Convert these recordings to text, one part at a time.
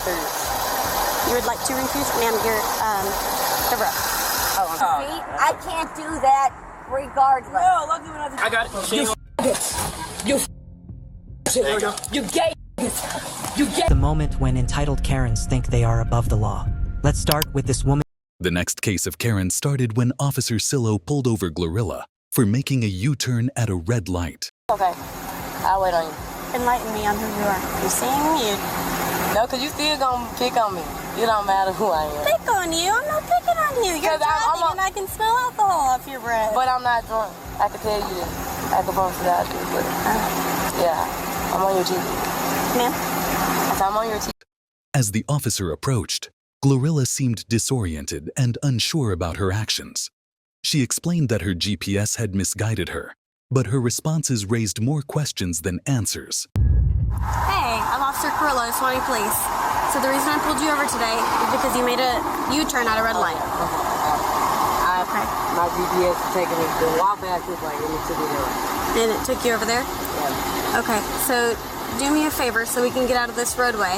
serious. You would like to refuse? Ma'am, you're, the rope. Oh, I'm sorry. See, I can't do that regardless. No, look at me. I got it. You gay. The moment when entitled Karens think they are above the law. Let's start with this woman. The next case of Karen started when Officer Sillo pulled over Glorilla for making a U-turn at a red light. Okay, I'll wait on you. Enlighten me on who you are. You sing, you... No, because you still going to pick on me. It don't matter who I am. Pick on you? I'm not picking on you. You're driving and I can smell alcohol off your breath. But I'm not drunk. I can tell you this. I can post it out there, but yeah, I'm on your TV. Ma'am? I'm on your TV. As the officer approached, Glorilla seemed disoriented and unsure about her actions. She explained that her GPS had misguided her, but her responses raised more questions than answers. Hey, I'm Officer Carrillo, Swanee Police. So the reason I pulled you over today is because you made a U-turn at a red light. Okay. My GPS is taking me to the walk back this way, and it took me there. And it took you over there? Yeah. Okay, so do me a favor so we can get out of this roadway.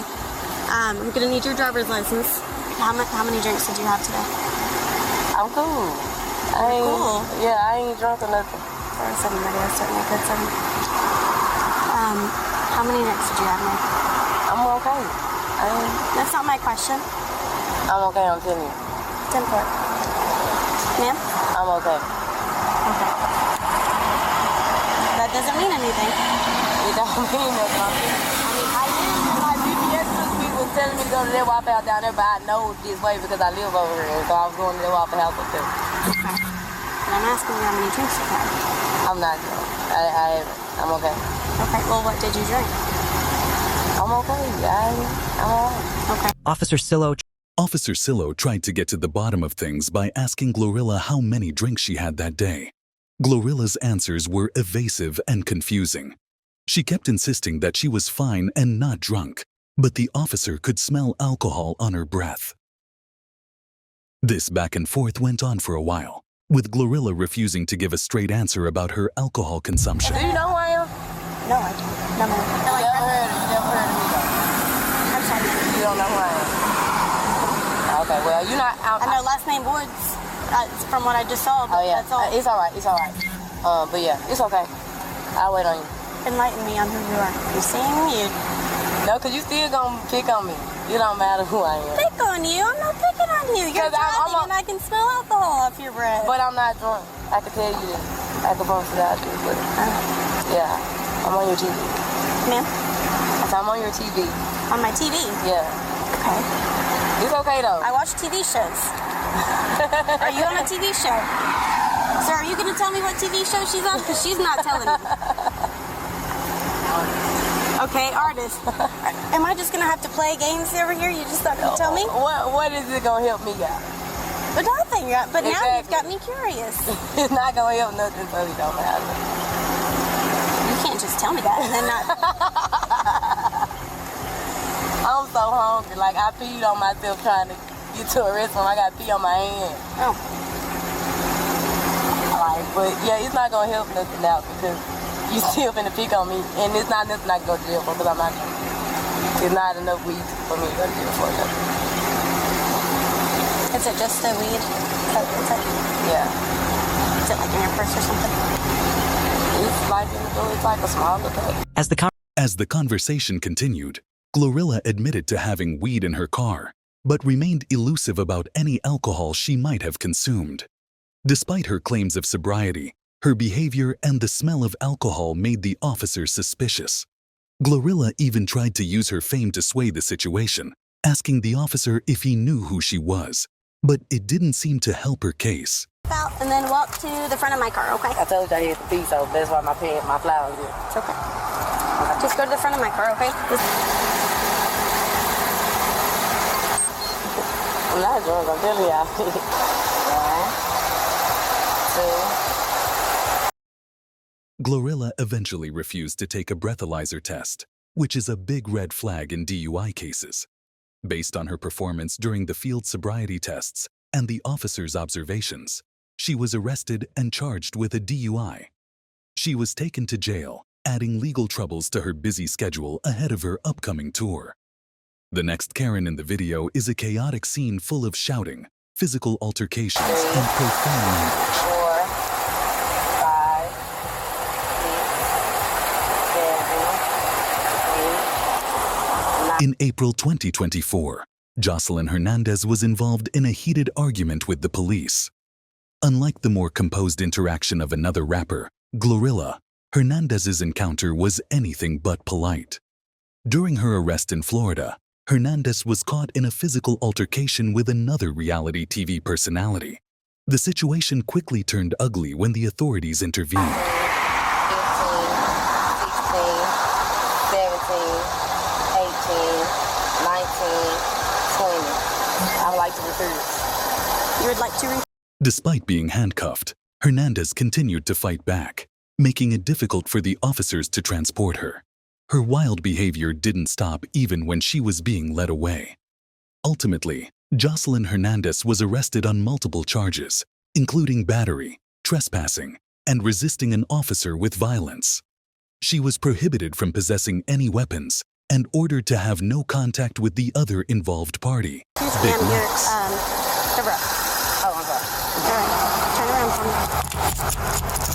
I'm gonna need your driver's license. How many drinks did you have today? I'm cool. Cool? Yeah, I ain't drunk or nothing. Or 7, maybe I was certainly good 7. How many drinks did you have, ma'am? I'm okay. That's not my question. I'm okay, I'm telling you. 10-4. Ma'am? I'm okay. Okay. That doesn't mean anything. It don't mean nothing. I mean, my GPS took me was telling me to go to that Waffle House down there, but I know this way because I live over here, so I was going to that Waffle House up there. Okay. But I'm asking you how many drinks you had. I'm not drunk. I'm okay. Okay, well, what did you drink? I'm okay. I'm all right. Okay. Officer Sillo. Officer Sillo tried to get to the bottom of things by asking Glorilla how many drinks she had that day. Glorilla's answers were evasive and confusing. She kept insisting that she was fine and not drunk, but the officer could smell alcohol on her breath. This back and forth went on for a while, with Glorilla refusing to give a straight answer about her alcohol consumption. Do you know who I am? No, I don't. No, ma'am. You never heard of me though. I'm sorry. You don't know who I am. Okay, well, you're not... I know last name Woods, from what I just saw, but that's all. It's all right, it's all right. But yeah, it's okay. I'll wait on you. Enlighten me on who you are. You sing, you... No, because you still going to pick on me. It don't matter who I am. Pick on you? I'm not picking on you. You're driving and I can smell alcohol off your breath. But I'm not drunk. I can tell you this. I can post it out there, but yeah, I'm on your TV. Ma'am? I'm on your TV. On my TV? Yeah. Okay. It's okay though. I watch TV shows. Are you on a TV show? Sir, are you going to tell me what TV show she's on? Because she's not telling me. Okay, artist. Am I just going to have to play games over here? You just not going to tell me? What is it going to help me out? But nothing. But now you've got me curious. It's not going to help nothing, so it don't matter. You can't just tell me that and then not... I'm so hungry. Like, I peed on myself trying to get to a restaurant. I got pee on my hand. Oh. Like, but yeah, it's not going to help nothing out because you still finna pick on me. And it's not nothing I can go to jail for because I'm not drunk. It's not enough weed for me to go to jail for nothing. Is it just the weed? Yeah. Is it like in your purse or something? It's like a small little bag. As the conversation continued, Glorilla admitted to having weed in her car, but remained elusive about any alcohol she might have consumed. Despite her claims of sobriety, her behavior and the smell of alcohol made the officer suspicious. Glorilla even tried to use her fame to sway the situation, asking the officer if he knew who she was, but it didn't seem to help her case. Out and then walk to the front of my car, okay? I told you I had to pee, so that's why my flowers here. It's okay. Just go to the front of my car, okay? I'm not drunk, I'm telling y'all. 1, 2. Glorilla eventually refused to take a breathalyzer test, which is a big red flag in DUI cases. Based on her performance during the field sobriety tests and the officer's observations, she was arrested and charged with a DUI. She was taken to jail, adding legal troubles to her busy schedule ahead of her upcoming tour. The next Karen in the video is a chaotic scene full of shouting, physical altercations, and profane language. 4, 5, 6, 7, 8, 9. In April 2024, Jocelyn Hernandez was involved in a heated argument with the police. Unlike the more composed interaction of another rapper, Glorilla, Hernandez's encounter was anything but polite. During her arrest in Florida, Hernandez was caught in a physical altercation with another reality TV personality. The situation quickly turned ugly when the authorities intervened. 15, 16, 17, 18, 19, 20. I would like to recruit. You would like to Despite being handcuffed, Hernandez continued to fight back, making it difficult for the officers to transport her. Her wild behavior didn't stop even when she was being led away. Ultimately, Jocelyn Hernandez was arrested on multiple charges, including battery, trespassing, and resisting an officer with violence. She was prohibited from possessing any weapons and ordered to have no contact with the other involved party. Big Lex. the rope. Oh, I'm sorry. All right. Turn around for me.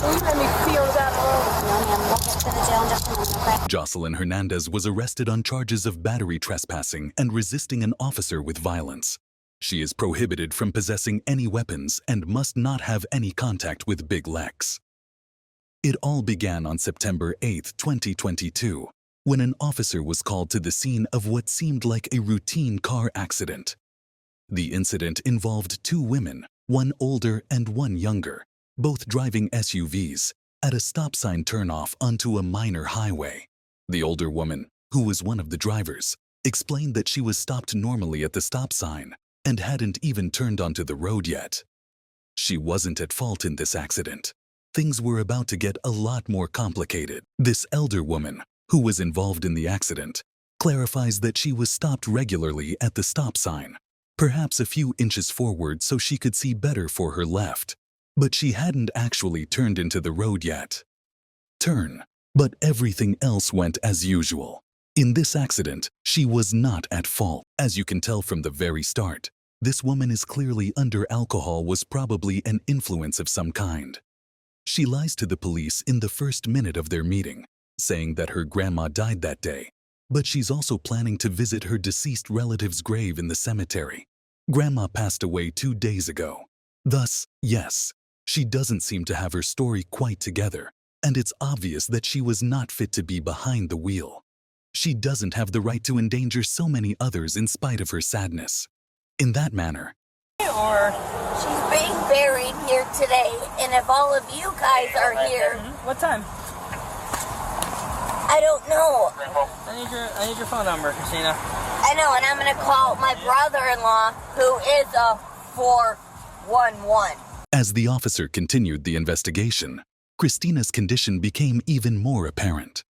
Will you let me pee on the side of the road? No, ma'am. We'll get to the jail in just a minute, okay? Jocelyn Hernandez was arrested on charges of battery trespassing and resisting an officer with violence. She is prohibited from possessing any weapons and must not have any contact with Big Lex. It all began on September 8, 2022, when an officer was called to the scene of what seemed like a routine car accident. The incident involved two women, one older and one younger, both driving SUVs, at a stop sign turnoff onto a minor highway. The older woman, who was one of the drivers, explained that she was stopped normally at the stop sign and hadn't even turned onto the road yet. She wasn't at fault in this accident. Things were about to get a lot more complicated. This elder woman, who was involved in the accident, clarifies that she was stopped regularly at the stop sign, perhaps a few inches forward so she could see better for her left, but she hadn't actually turned into the road yet. But everything else went as usual. In this accident, she was not at fault. As you can tell from the very start, this woman is clearly under alcohol, was probably an influence of some kind. She lies to the police in the first minute of their meeting, saying that her grandma died that day, but she's also planning to visit her deceased relative's grave in the cemetery. Grandma passed away 2 days ago. Thus, yes, she doesn't seem to have her story quite together, and it's obvious that she was not fit to be behind the wheel. She doesn't have the right to endanger so many others in spite of her sadness. In that manner, She's being buried here today, and if all of you guys are here, What time? I don't know. I need your phone number, Christina. I know, and I'm gonna call my brother-in-law, who is a 411. as the officer continued the investigation, Christina's condition became even more apparent.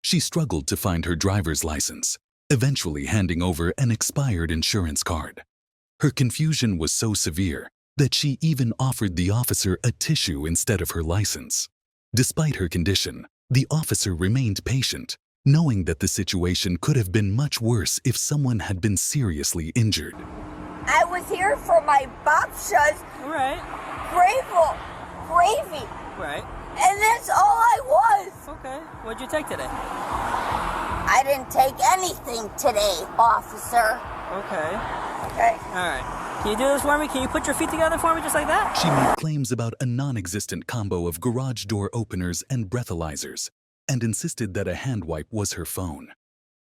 She struggled to find her driver's license, eventually handing over an expired insurance card. Her confusion was so severe that she even offered the officer a tissue instead of her license. Despite her condition, the officer remained patient, knowing that the situation could have been much worse if someone had been seriously injured. I was here for my babshas, Right. gravy, Right. and that's all I was. Okay. What'd you take today? I didn't take anything today, officer. Okay. Okay. All right. Can you do this for me? Can you put your feet together for me just like that? She made claims about a non-existent combo of garage door openers and breathalyzers, and insisted that a hand wipe was her phone.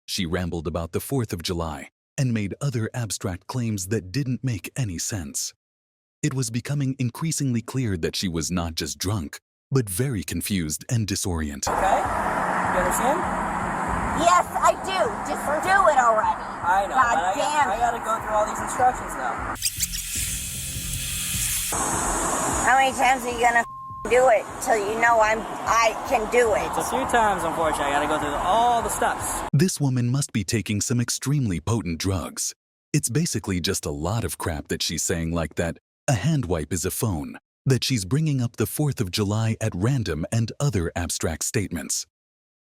She rambled about the 4th of July and made other abstract claims that didn't make any sense. It was becoming increasingly clear that she was not just drunk, but very confused and disoriented. Okay. You understand? Yes, I do. Just do it already. I know. God but damn I gotta go through all these instructions now. How many times are you gonna do it till you know I can do it? It's a few times, unfortunately. I gotta go through all the steps. This woman must be taking some extremely potent drugs. It's basically just a lot of crap that she's saying, like that a hand wipe is a phone, that she's bringing up the 4th of July at random, and other abstract statements.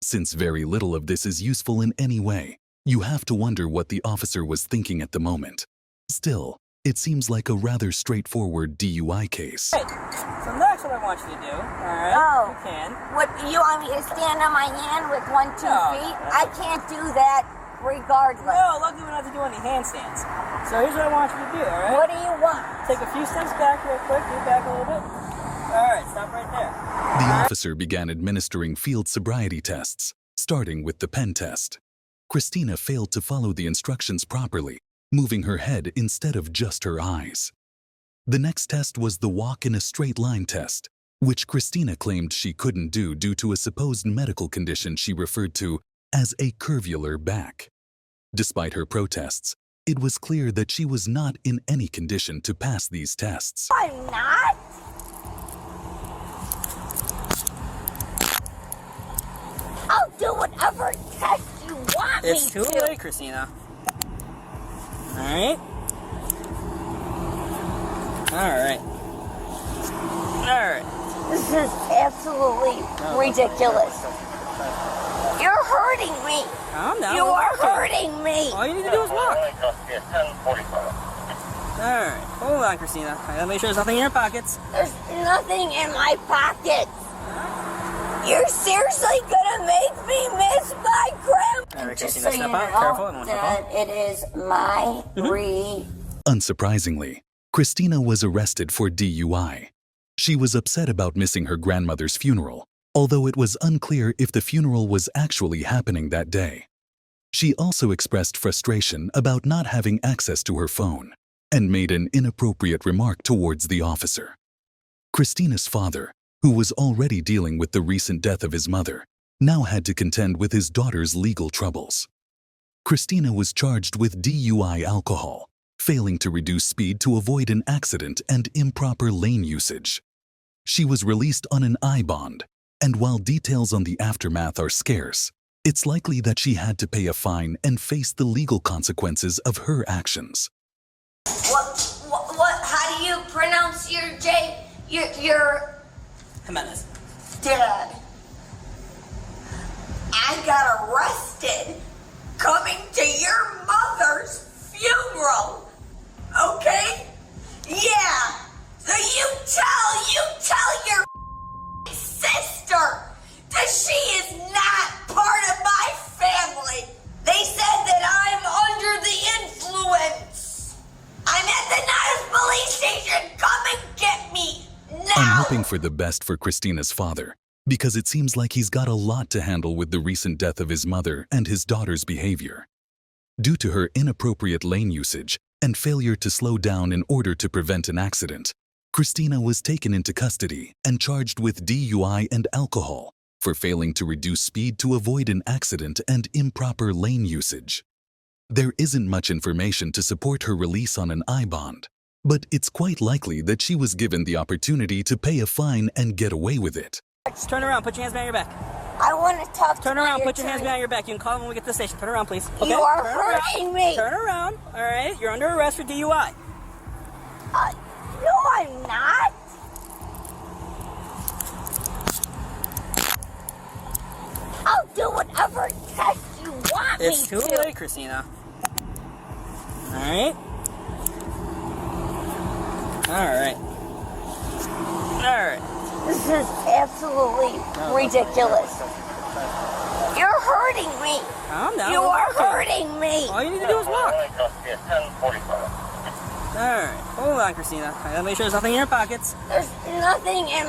Since very little of this is useful in any way, You have to wonder what the officer was thinking at the moment. Still, it seems like a rather straightforward DUI case. Hey, so next what I want you to do, alright, Oh. you can. What, you want me to stand on my hand with 1, 2 No. feet? I can't do that regardless. No, luckily we don't have to do any handstands. So here's what I want you to do, alright? What do you want? Take a few steps back real quick, move back a little bit. Alright, stop right there. The officer began administering field sobriety tests, starting with the pen test. Christina failed to follow the instructions properly, moving her head instead of just her eyes. The next test was the walk in a straight line test, which Christina claimed she couldn't do due to a supposed medical condition she referred to as a curvular back. Despite her protests, it was clear that she was not in any condition to pass these tests. I'm not. I'll do whatever test you want It's me too to. late, Christina. Alright? Alright. Alright. This is absolutely ridiculous. You're hurting me. Calm down. You we're are walking. hurting me. All you need to do is walk. Alright, hold on, Christina. I gotta make sure there's nothing in your pockets. There's nothing in my pockets. You're seriously gonna make me miss my grandma. Alright, Just Christina, so you step out. know Careful, I don't want to fall. that it is my Unsurprisingly, Christina was arrested for DUI. She was upset about missing her grandmother's funeral, although it was unclear if the funeral was actually happening that day. She also expressed frustration about not having access to her phone and made an inappropriate remark towards the officer. Christina's father, who was already dealing with the recent death of his mother, now had to contend with his daughter's legal troubles. Christina was charged with DUI alcohol, failing to reduce speed to avoid an accident and improper lane usage. She was released on an I bond, and while details on the aftermath are scarce, it's likely that she had to pay a fine and face the legal consequences of her actions. What, how do you pronounce your J, your Jimenez. dad? I got arrested coming to your mother's funeral, okay? Yeah, so you tell your sister that she is not part of my family. They said that I'm under the influence. I'm at the Niles police station. Come and get me now. I'm hoping for the best for Christina's father, because it seems like he's got a lot to handle with the recent death of his mother and his daughter's behavior. Due to her inappropriate lane usage and failure to slow down in order to prevent an accident, Christina was taken into custody and charged with DUI and alcohol for failing to reduce speed to avoid an accident and improper lane usage. There isn't much information to support her release on an I bond, but it's quite likely that she was given the opportunity to pay a fine and get away with it. Turn around, put your hands behind your back. I want to talk to Turn around, my put your hands attorney. behind your back. You can call them when we get to the station. Turn around, please. Okay? You are Turn around. hurting me. Turn around. All right, you're under arrest for DUI. No, I'm not. I'll do whatever test you want It's me too to. late, Christina. All right. All right. All right. This is absolutely ridiculous. You're hurting me. Calm down. You we're are walking. hurting me. All you need to do is walk. All right, hold on, Christina. I gotta make sure there's nothing in your pockets. There's nothing in